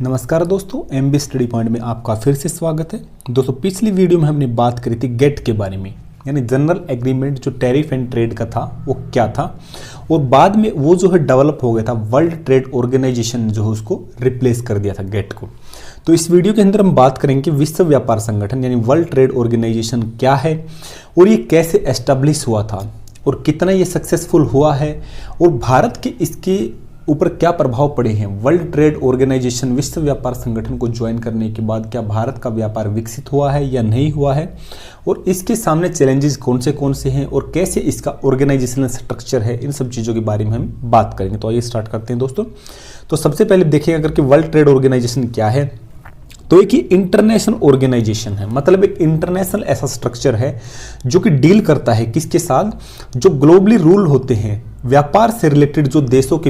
नमस्कार दोस्तों, MB study point में आपका फिर से स्वागत है। दोस्तों, पिछली वीडियो में हमने बात करी थी गेट के बारे में, यानी जनरल एग्रीमेंट जो टैरिफ एंड ट्रेड का था वो क्या था, और बाद में वो जो है डेवलप हो गया था वर्ल्ड ट्रेड ऑर्गेनाइजेशन जो है उसको रिप्लेस कर दिया था गेट को। तो इस वीडियो के अंदर हम बात करेंगे कि विश्व व्यापार संगठन यानी वर्ल्ड ट्रेड ऑर्गेनाइजेशन क्या है और ये कैसे एस्टेब्लिश हुआ था और कितना ये सक्सेसफुल हुआ है और भारत के इसके ऊपर क्या प्रभाव पड़े हैं। वर्ल्ड ट्रेड ऑर्गेनाइजेशन विश्व व्यापार संगठन को ज्वाइन करने के बाद क्या भारत का व्यापार विकसित हुआ है या नहीं हुआ है, और इसके सामने चैलेंजेस कौन से हैं और कैसे इसका ऑर्गेनाइजेशनल स्ट्रक्चर है, इन सब चीज़ों के बारे में हम बात करेंगे। तो आइए स्टार्ट करते हैं दोस्तों। तो सबसे पहले देखिए अगर कि वर्ल्ड ट्रेड ऑर्गेनाइजेशन क्या है, तो एक इंटरनेशनल ऑर्गेनाइजेशन है, मतलब एक इंटरनेशनल ऐसा स्ट्रक्चर है जो कि डील करता है किसके साथ, जो ग्लोबली रूल होते हैं व्यापार से रिलेटेड, जो देशों के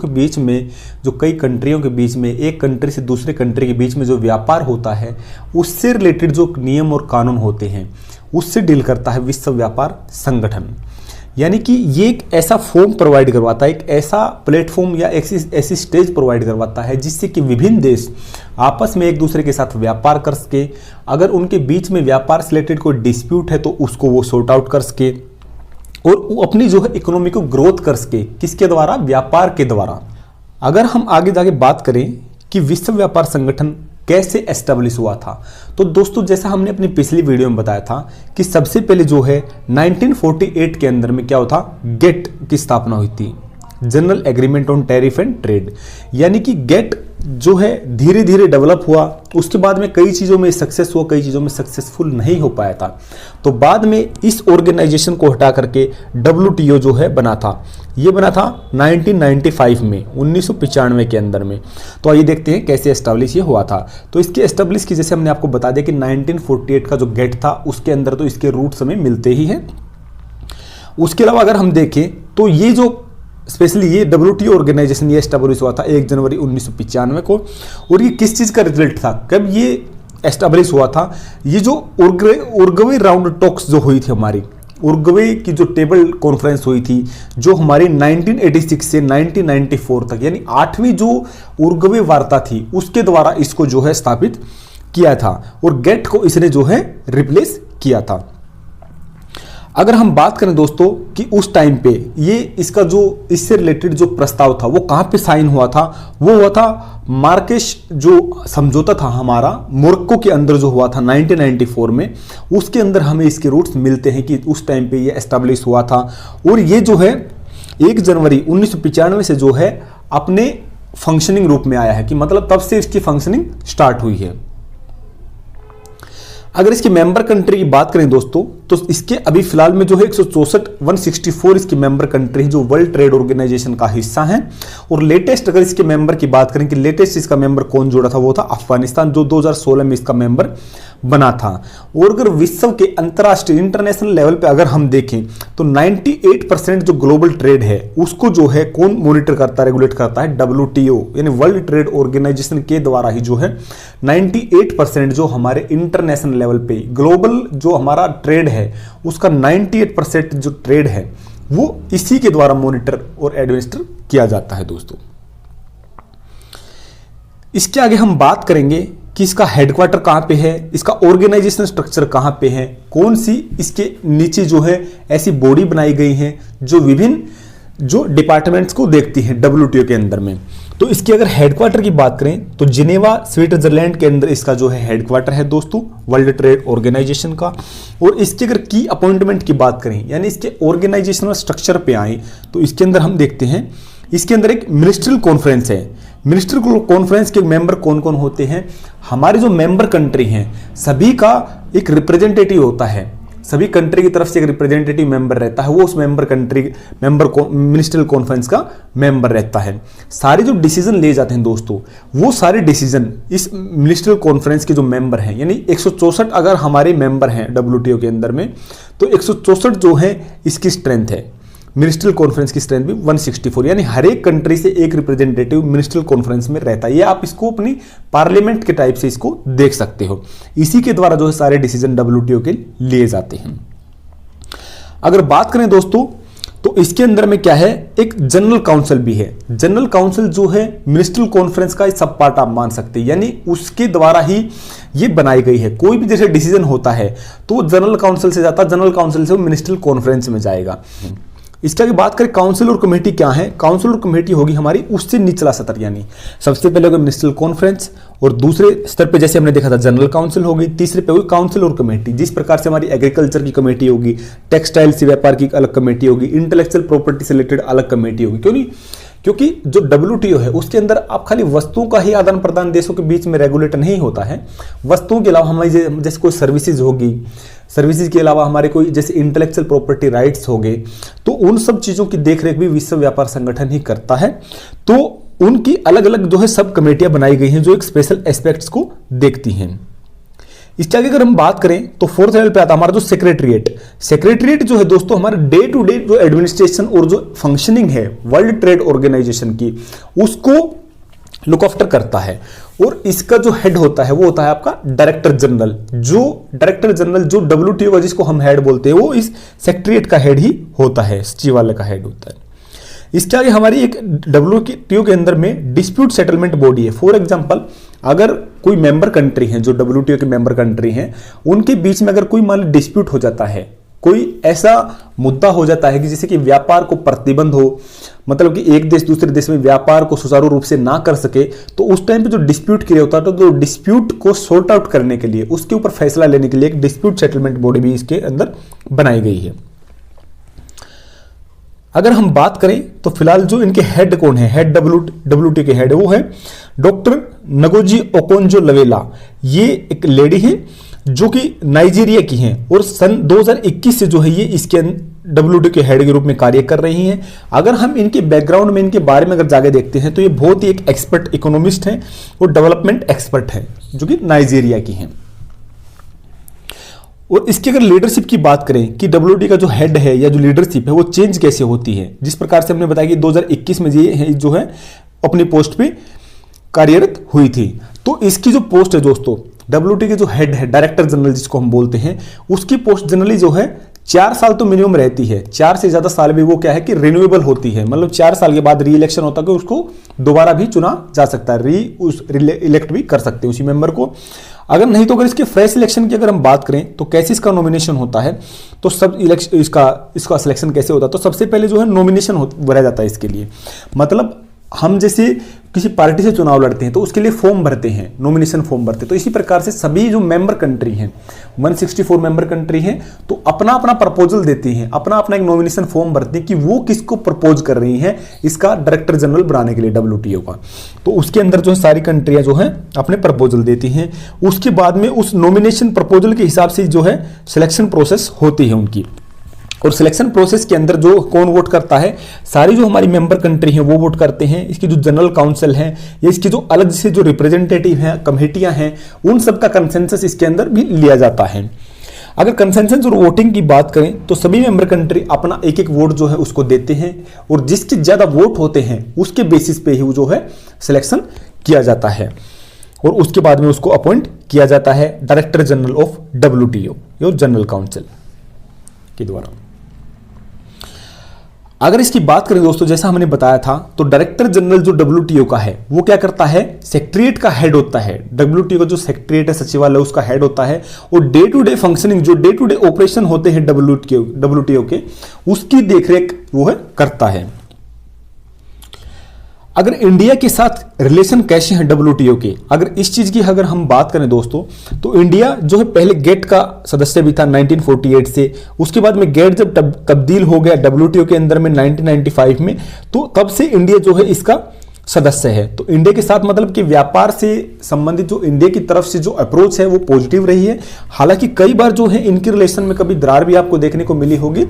बीच में जो कई कंट्रियों के बीच में एक कंट्री से दूसरे कंट्री के बीच में जो व्यापार होता है उससे रिलेटेड जो नियम और कानून होते हैं उससे डील करता है विश्व व्यापार संगठन। यानी कि ये एक ऐसा फॉर्म प्रोवाइड करवाता है, एक ऐसा प्लेटफॉर्म या ऐसी स्टेज प्रोवाइड करवाता है जिससे कि विभिन्न देश आपस में एक दूसरे के साथ व्यापार कर सके। अगर उनके बीच में व्यापार से रिलेटेड कोई डिस्प्यूट है तो उसको वो सॉर्ट आउट कर सके और वो अपनी जो है इकोनॉमी को ग्रोथ कर सके, किसके द्वारा, व्यापार के द्वारा। अगर हम आगे जाके बात करें कि विश्व व्यापार संगठन कैसे एस्टेब्लिश हुआ था, तो दोस्तों जैसा हमने अपनी पिछली वीडियो में बताया था कि सबसे पहले जो है 1948 के अंदर में क्या होता, गेट की स्थापना हुई थी, general agreement on tariff and trade. यानी कि गेट जो है धीरे धीरे डेवलप हुआ, उसके बाद में कई चीज़ों में सक्सेस हुआ, कई चीज़ों में सक्सेसफुल नहीं हो पाया था। तो बाद में इस ऑर्गेनाइजेशन को हटा करके WTO जो है बना था, ये बना था 1995 में, 1995 के अंदर में। तो आइए देखते हैं कैसे एस्टेब्लिश ये हुआ था। तो इसके एस्टेब्लिश की जैसे हमने आपको बता दिया कि 1948 का जो गेट था उसके अंदर तो इसके रूट्स हमें मिलते ही हैं। उसके अलावा अगर हम देखें तो ये जो स्पेशली ये WTO ऑर्गेनाइजेशन ये एस्टेब्लिश हुआ था 1 जनवरी 1995 को, और ये किस चीज़ का रिजल्ट था, कब ये एस्टेब्लिश हुआ था, ये जो उर्गवे राउंड टॉक्स जो हुई थी, हमारी उर्गवे की जो टेबल कॉन्फ्रेंस हुई थी जो हमारी 1986 से 1994 तक, यानी 8वीं जो उर्गवे वार्ता थी उसके द्वारा इसको जो है स्थापित किया था और गेट को इसने जो है रिप्लेस किया था। अगर हम बात करें दोस्तों कि उस टाइम पे ये इसका जो इससे रिलेटेड जो प्रस्ताव था वो कहाँ पे साइन हुआ था, वो हुआ था मार्केश जो समझौता था हमारा मोरक्को के अंदर जो हुआ था 1994 में। उसके अंदर हमें इसके रूट्स मिलते हैं कि उस टाइम पे ये एस्टेब्लिश हुआ था और ये जो है 1 जनवरी 1995 से जो है अपने फंक्शनिंग रूप में आया है, कि मतलब तब से इसकी फंक्शनिंग स्टार्ट हुई है। अगर इसकी मेंबर कंट्री की बात करें दोस्तों, तो इसके अभी फिलहाल में जो है 164 इसकी मेंबर कंट्री जो वर्ल्ड ट्रेड ऑर्गेनाइजेशन का हिस्सा हैं। और लेटेस्ट अगर इसके मेंबर की बात करें कि लेटेस्ट इसका मेंबर कौन जुड़ा था, वो था अफगानिस्तान, जो 2016 में इसका मेंबर बना था। और अगर विश्व के अंतर्राष्ट्रीय इंटरनेशनल लेवल पे अगर हम देखें तो 98% जो ग्लोबल ट्रेड है उसको जो है कौन मॉनिटर करता है, रेगुलेट करता है, WTO यानी वर्ल्ड ट्रेड ऑर्गेनाइजेशन के द्वारा ही जो है 98% जो हमारे इंटरनेशनल लेवल पे ग्लोबल जो हमारा ट्रेड है उसका 98% जो ट्रेड है वो इसी के द्वारा मॉनिटर और एडमिनिस्टर किया जाता है दोस्तों। इसके आगे हम बात करेंगे कि इसका हेडक्वार्टर कहां पे है, इसका ऑर्गेनाइजेशन स्ट्रक्चर कहां पे है, कौन सी इसके नीचे जो है ऐसी बॉडी बनाई गई है जो विभिन्न जो डिपार्टमेंट्स को देखती है WTO के अंदर में। तो इसके अगर हेडक्वार्टर की बात करें तो जिनेवा स्विट्जरलैंड के अंदर इसका जो है हेडक्वार्टर है दोस्तों वर्ल्ड ट्रेड ऑर्गेनाइजेशन का। और इसके अगर की अपॉइंटमेंट की बात करें यानी इसके ऑर्गेनाइजेशनल स्ट्रक्चर पे आए तो इसके अंदर हम देखते हैं इसके अंदर एक मिनिस्ट्रियल कॉन्फ्रेंस है। मिनिस्ट्रियल कॉन्फ्रेंस के मेंबर कौन कौन होते हैं, हमारे जो मेंबर कंट्री हैं सभी का एक रिप्रेजेंटेटिव होता है, सभी कंट्री की तरफ से एक रिप्रेजेंटेटिव मेंबर रहता है, वो उस मिनिस्ट्रियल कॉन्फ्रेंस का मेंबर रहता है। सारे जो डिसीजन ले जाते हैं दोस्तों वो सारे डिसीजन इस मिनिस्ट्रियल कॉन्फ्रेंस के जो मेंबर हैं, यानी 164 अगर हमारे मेंबर हैं WTO के अंदर में तो 164 जो है इसकी स्ट्रेंथ है। मिनिस्ट्रियल कॉन्फ्रेंस की स्ट्रेंथ भी 164, यानी हर एक कंट्री से एक रिप्रेजेंटेटिव मिनिस्ट्रियल कॉन्फ्रेंस में रहता है। ये आप इसको अपनी पार्लियामेंट के टाइप से इसको देख सकते हो। इसी के द्वारा जो है सारे डिसीजन WTO के लिए जाते हैं। अगर बात करें दोस्तों तो इसके अंदर में क्या है, एक जनरल काउंसिल भी है। जनरल काउंसिल जो है मिनिस्ट्रियल कॉन्फ्रेंस का सब पार्ट आप मान सकते हैं, यानी उसके द्वारा ही ये बनाई गई है। कोई भी जैसे डिसीजन होता है तो जनरल काउंसिल से जाता है, जनरल काउंसिल से वो मिनिस्ट्रियल कॉन्फ्रेंस में जाएगा। इसके आगे बात करें काउंसिल और कमेटी क्या है। काउंसिल और कमेटी होगी हमारी उससे निचला सतर, यानी सबसे पहले होगा मिनिस्ट्रियल कॉन्फ्रेंस, और दूसरे स्तर पे जैसे हमने देखा था जनरल काउंसिल होगी, तीसरे पे होगी काउंसिल और कमेटी। जिस प्रकार से हमारी एग्रीकल्चर की कमेटी होगी, टेक्सटाइल से व्यापार की अलग कमेटी होगी, इंटेलेक्चुअल प्रॉपर्टी से रिलेटेड अलग कमेटी होगी। क्यों नहीं, क्योंकि जो WTO है उसके अंदर आप खाली वस्तुओं का ही आदान प्रदान देशों के बीच में रेगुलेट नहीं होता है। वस्तुओं के अलावा हमारी जैसे कोई सर्विसेज होगी, सर्विसेज के अलावा हमारे कोई जैसे इंटेलेक्चुअल प्रॉपर्टी राइट्स हो गए, तो उन सब चीज़ों की देखरेख भी विश्व व्यापार संगठन ही करता है। तो उनकी अलग अलग जो है सब कमेटियां बनाई गई हैं जो एक स्पेशल एस्पेक्ट्स को देखती हैं। इसके आगे अगर हम बात करें तो फोर्थ लेवल पे आता है हमारा जो सेक्रेटरीट। सेक्रेटरीट जो है दोस्तों हमारे डे टू डे जो एडमिनिस्ट्रेशन और जो फंक्शनिंग है वर्ल्ड ट्रेड ऑर्गेनाइजेशन की, उसको लुक आफ्टर करता है। और इसका जो हेड होता है वो होता है आपका डायरेक्टर जनरल। जो डायरेक्टर जनरल जो WTO का जिसको हम हेड बोलते हैं वो इस सेक्रेटरीट का हेड ही होता है, सचिवालय का हेड होता है। इसके आगे हमारी एक WTO के अंदर में डिस्प्यूट सेटलमेंट बॉडी है। फॉर एग्जांपल अगर कोई मेंबर कंट्री है जो WTO के मेंबर कंट्री हैं, उनके बीच में अगर कोई मान लो डिस्प्यूट हो जाता है, कोई ऐसा मुद्दा हो जाता है कि जैसे कि व्यापार को प्रतिबंध हो, मतलब कि एक देश दूसरे देश में व्यापार को सुचारू रूप से ना कर सके, तो उस टाइम पे जो डिस्प्यूट क्रिएट होता है तो डिस्प्यूट को सॉर्ट आउट करने के लिए, उसके ऊपर फैसला लेने के लिए एक डिस्प्यूट सेटलमेंट बॉडी भी इसके अंदर बनाई गई है। अगर हम बात करें तो फिलहाल जो इनके हेड कौन है, हेड WTO के हेड वो है डॉक्टर नगोजी ओकोंजो-इवेला। ये एक लेडी है जो कि नाइजीरिया की हैं और सन 2021 से जो है ये इसके WTO के हेड के रूप में कार्य कर रही हैं। अगर हम इनके बैकग्राउंड में इनके बारे में अगर जाके देखते हैं तो ये बहुत ही एक एक्सपर्ट इकोनॉमिस्ट हैं और डेवलपमेंट एक्सपर्ट हैं जो कि नाइजीरिया की हैं। और इसकी अगर लीडरशिप की बात करें कि WTO का जो हेड है या जो लीडरशिप है वो चेंज कैसे होती है, जिस प्रकार से हमने बताया कि 2021 में ये जो है अपनी पोस्ट पे कार्यरत हुई थी। तो इसकी जो पोस्ट है दोस्तों, WTO के जो हेड है डायरेक्टर जनरल जिसको हम बोलते हैं, उसकी पोस्ट जनरली जो है 4 साल तो मिनिमम रहती है। 4 से ज्यादा साल भी वो क्या है कि रिन्यूएबल होती है, मतलब 4 साल के बाद री इलेक्शन होता है कि उसको दोबारा भी चुना जा सकता है, इलेक्ट भी कर सकते हैं उसी मेंबर को। अगर नहीं तो अगर इसके फ्रेश इलेक्शन की अगर हम बात करें तो कैसे इसका नॉमिनेशन होता है, तो सब इलेक्शन इसका सिलेक्शन कैसे होता है, तो सबसे पहले जो है नॉमिनेशन भरा जाता है इसके लिए। मतलब हम जैसे किसी पार्टी से चुनाव लड़ते हैं तो उसके लिए फॉर्म भरते हैं, नॉमिनेशन फॉर्म भरते हैं। तो इसी प्रकार से सभी जो मेंबर कंट्री हैं, 164 मेंबर कंट्री हैं, तो अपना अपना प्रपोजल देती हैं, अपना अपना एक नॉमिनेशन फॉर्म भरती हैं कि वो किसको प्रपोज कर रही हैं इसका डायरेक्टर जनरल बनाने के लिए WTO का। तो उसके अंदर जो है सारी कंट्रियां जो हैं अपने प्रपोजल देती हैं। उसके बाद में उस नॉमिनेशन प्रपोजल के हिसाब से जो है सिलेक्शन प्रोसेस होती है उनकी। और सिलेक्शन प्रोसेस के अंदर जो कौन वोट करता है, सारी जो हमारी मेंबर कंट्री हैं वो वोट करते हैं। इसकी जो जनरल काउंसिल है या इसकी जो अलग से जो रिप्रेजेंटेटिव हैं, कमेटियां हैं, उन सब का कंसेंसस इसके अंदर भी लिया जाता है। अगर कंसेंसस और वोटिंग की बात करें तो सभी मेंबर कंट्री अपना एक एक वोट जो है उसको देते हैं और जिसके ज्यादा वोट होते हैं उसके बेसिस पे ही जो है सिलेक्शन किया जाता है और उसके बाद में उसको अपॉइंट किया जाता है डायरेक्टर जनरल ऑफ WTO और जनरल काउंसिल के द्वारा। अगर इसकी बात करें दोस्तों, जैसा हमने बताया था, तो डायरेक्टर जनरल जो WTO का है वो क्या करता है, सेक्रेटरीट का हेड होता है। WTO का जो सेक्रेटरीट है, सचिवालय, उसका हेड होता है और डे टू डे फंक्शनिंग, जो डे टू डे ऑपरेशन होते हैं WTO के, उसकी देखरेख वो है करता है। अगर इंडिया के साथ रिलेशन कैसे हैं WTO के, अगर इस चीज की अगर हम बात करें दोस्तों, तो इंडिया जो है पहले गेट का सदस्य भी था 1948 से। उसके बाद में गेट जब तब्दील हो गया WTO के अंदर में 1995 में, तो तब से इंडिया जो है इसका सदस्य है। तो इंडिया के साथ मतलब कि व्यापार से संबंधित जो इंडिया की तरफ से जो अप्रोच है वो पॉजिटिव रही है। हालांकि कई बार जो है इनके रिलेशन में कभी दरार भी आपको देखने को मिली होगी।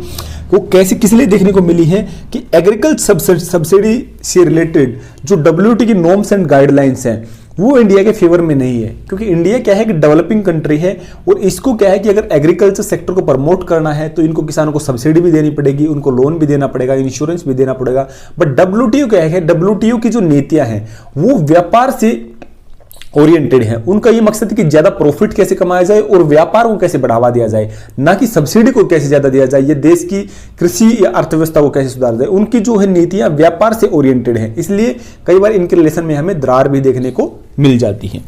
वो कैसे किस लिए देखने को मिली है कि एग्रीकल्चर सब्सिडी से रिलेटेड जो WTO की नॉर्म्स एंड गाइडलाइंस हैं वो इंडिया के फेवर में नहीं है, क्योंकि इंडिया क्या है कि डेवलपिंग कंट्री है और इसको क्या है कि अगर एग्रीकल्चर सेक्टर को प्रमोट करना है तो इनको किसानों को सब्सिडी भी देनी पड़ेगी, उनको लोन भी देना पड़ेगा, इंश्योरेंस भी देना पड़ेगा। बट WTO क्या है, WTO की जो नीतियां हैं वो व्यापार से ओरिएंटेड हैं। उनका ये मकसद है कि ज्यादा प्रॉफिट कैसे कमाया जाए और व्यापार को कैसे बढ़ावा दिया जाए, ना कि सब्सिडी को कैसे ज्यादा दिया जाए, ये देश की कृषि या अर्थव्यवस्था को कैसे सुधार जाए। उनकी जो है नीतियां व्यापार से ओरिएंटेड हैं, इसलिए कई बार इनके रिलेशन में हमें दरार भी देखने को मिल जाती है।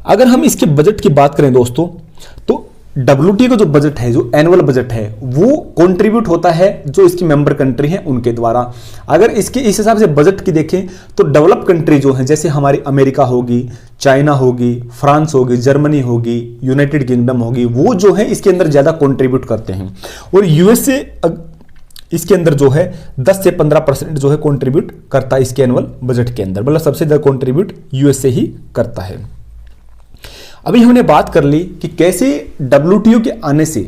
अगर हम इसके बजट की बात करें दोस्तों, तो WTO का जो बजट है, जो एनुअल बजट है, वो कंट्रीब्यूट होता है जो इसकी मेंबर कंट्री है उनके द्वारा। अगर इसके इस हिसाब से बजट की देखें तो डेवलप कंट्री जो है, जैसे हमारी अमेरिका होगी, चाइना होगी, फ्रांस होगी, जर्मनी होगी, यूनाइटेड किंगडम होगी, वो जो है इसके अंदर ज्यादा कंट्रीब्यूट करते हैं। और यूएसए इसके अंदर जो है 10 से 15% जो है कंट्रीब्यूट करता है इसके एनुअल बजट के अंदर, मतलब सबसे ज्यादा कंट्रीब्यूट यूएसए ही करता है। अभी हमने बात कर ली कि कैसे WTO के आने से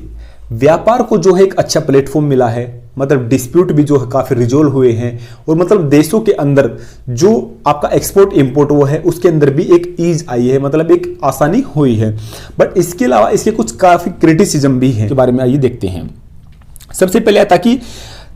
व्यापार को जो है एक अच्छा प्लेटफॉर्म मिला है, मतलब डिस्प्यूट भी जो है काफी रिजोल्व हुए हैं, और मतलब देशों के अंदर जो आपका एक्सपोर्ट इंपोर्ट वो है उसके अंदर भी एक ईज आई है, मतलब एक आसानी हुई है। बट इसके अलावा इसके कुछ काफी क्रिटिसिज्म भी है, के बारे में आइए देखते हैं। सबसे पहले आता कि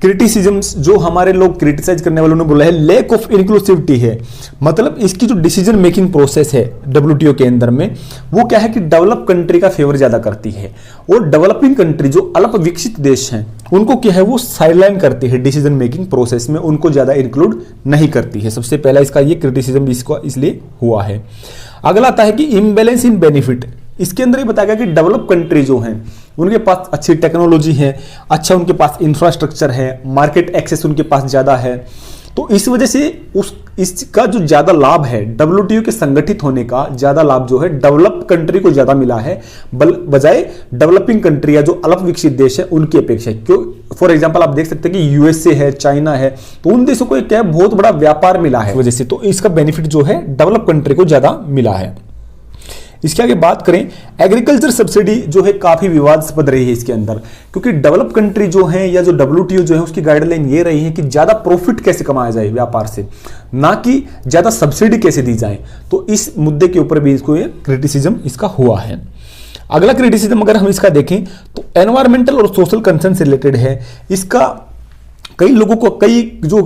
क्रिटिसिज्म्स जो हमारे लोग क्रिटिसाइज करने वालों ने बोला है, लैक ऑफ इंक्लूसिविटी है। मतलब इसकी जो डिसीजन मेकिंग प्रोसेस है WTO के अंदर में, वो क्या है कि डेवलप कंट्री का फेवर ज्यादा करती है, और डेवलपिंग कंट्री जो अल्प विकसित देश हैं उनको क्या है वो साइडलाइन करती है डिसीजन मेकिंग प्रोसेस में, उनको ज्यादा इंक्लूड नहीं करती है। सबसे पहला इसका ये क्रिटिसिज्म इसको इसलिए हुआ है। अगला आता है कि इम्बैलेंस इन बेनिफिट। इसके अंदर ये बताया गया कि डेवलप कंट्री जो हैं उनके पास अच्छी टेक्नोलॉजी है, अच्छा उनके पास इंफ्रास्ट्रक्चर है, मार्केट एक्सेस उनके पास ज्यादा है, तो इस वजह से इसका जो ज्यादा लाभ है WTO के संगठित होने का ज्यादा लाभ जो है डेवलप कंट्री को ज्यादा मिला है बजाय डेवलपिंग कंट्री या जो अल्प विकसित देश है उनकी अपेक्षा। क्यों? फॉर एग्जांपल आप देख सकते हैं कि यूएसए है, चाइना है, तो उन देशों को क्या बहुत बड़ा व्यापार मिला है वजह से, तो इसका बेनिफिट जो है डेवलप कंट्री को ज्यादा मिला है। इसके आगे बात करें, एग्रीकल्चर सब्सिडी जो है काफी विवादास्पद रही है इसके अंदर, क्योंकि डेवलप कंट्री जो है या जो WTO जो है उसकी गाइडलाइन ये रही है कि ज्यादा प्रॉफिट कैसे कमाया जाए व्यापार से, ना कि ज्यादा सब्सिडी कैसे दी जाए। तो इस मुद्दे के ऊपर भी इसको ये क्रिटिसिज्म इसका हुआ है। अगला क्रिटिसिज्म अगर हम इसका देखें तो एनवायरमेंटल और सोशल कंसर्न से रिलेटेड है। इसका कई लोगों को, कई जो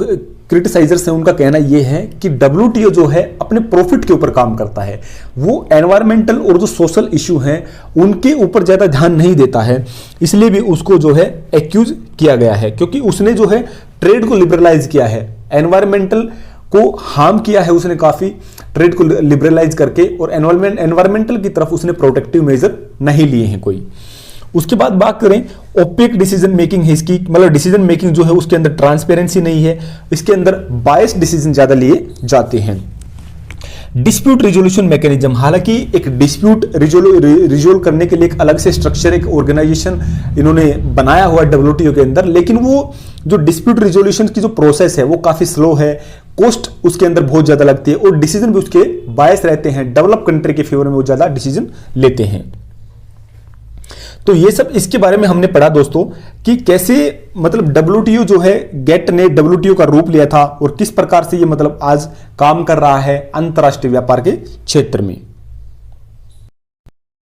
क्रिटिसाइजर्स हैं उनका कहना यह है कि WTO जो है अपने प्रॉफिट के ऊपर काम करता है, वो एनवायरमेंटल और जो सोशल इशू हैं उनके ऊपर ज्यादा ध्यान नहीं देता है, इसलिए भी उसको जो है एक्यूज किया गया है, क्योंकि उसने जो है ट्रेड को लिबरलाइज किया है, एनवायरमेंटल को हार्म किया है उसने काफी ट्रेड को लिबरलाइज करके, और एनवायरमेंटल की तरफ उसने प्रोटेक्टिव मेजर नहीं लिए हैं कोई। उसके बाद बात करें ओपेक डिसीजन मेकिंग है इसकी, मतलब डिसीजन मेकिंग जो है उसके अंदर ट्रांसपेरेंसी नहीं है, इसके अंदर बायस डिसीजन ज्यादा लिए जाते हैं। डिस्प्यूट रिजोल्यूशन मैकेनिज्म, हालांकि एक डिस्प्यूट रिजोल्व करने के लिए एक अलग से स्ट्रक्चर, एक ऑर्गेनाइजेशन इन्होंने बनाया हुआ है WTO के अंदर, लेकिन वो जो डिस्प्यूट रिजोल्यूशन की जो प्रोसेस है वो काफी स्लो है, कॉस्ट उसके अंदर बहुत ज्यादा लगती है, और डिसीजन भी उसके बायस रहते हैं, डेवलप कंट्री के फेवर में वो ज्यादा डिसीजन लेते हैं। तो ये सब इसके बारे में हमने पढ़ा दोस्तों कि कैसे मतलब WTO जो है, गेट ने WTO का रूप लिया था और किस प्रकार से ये मतलब आज काम कर रहा है अंतर्राष्ट्रीय व्यापार के क्षेत्र में।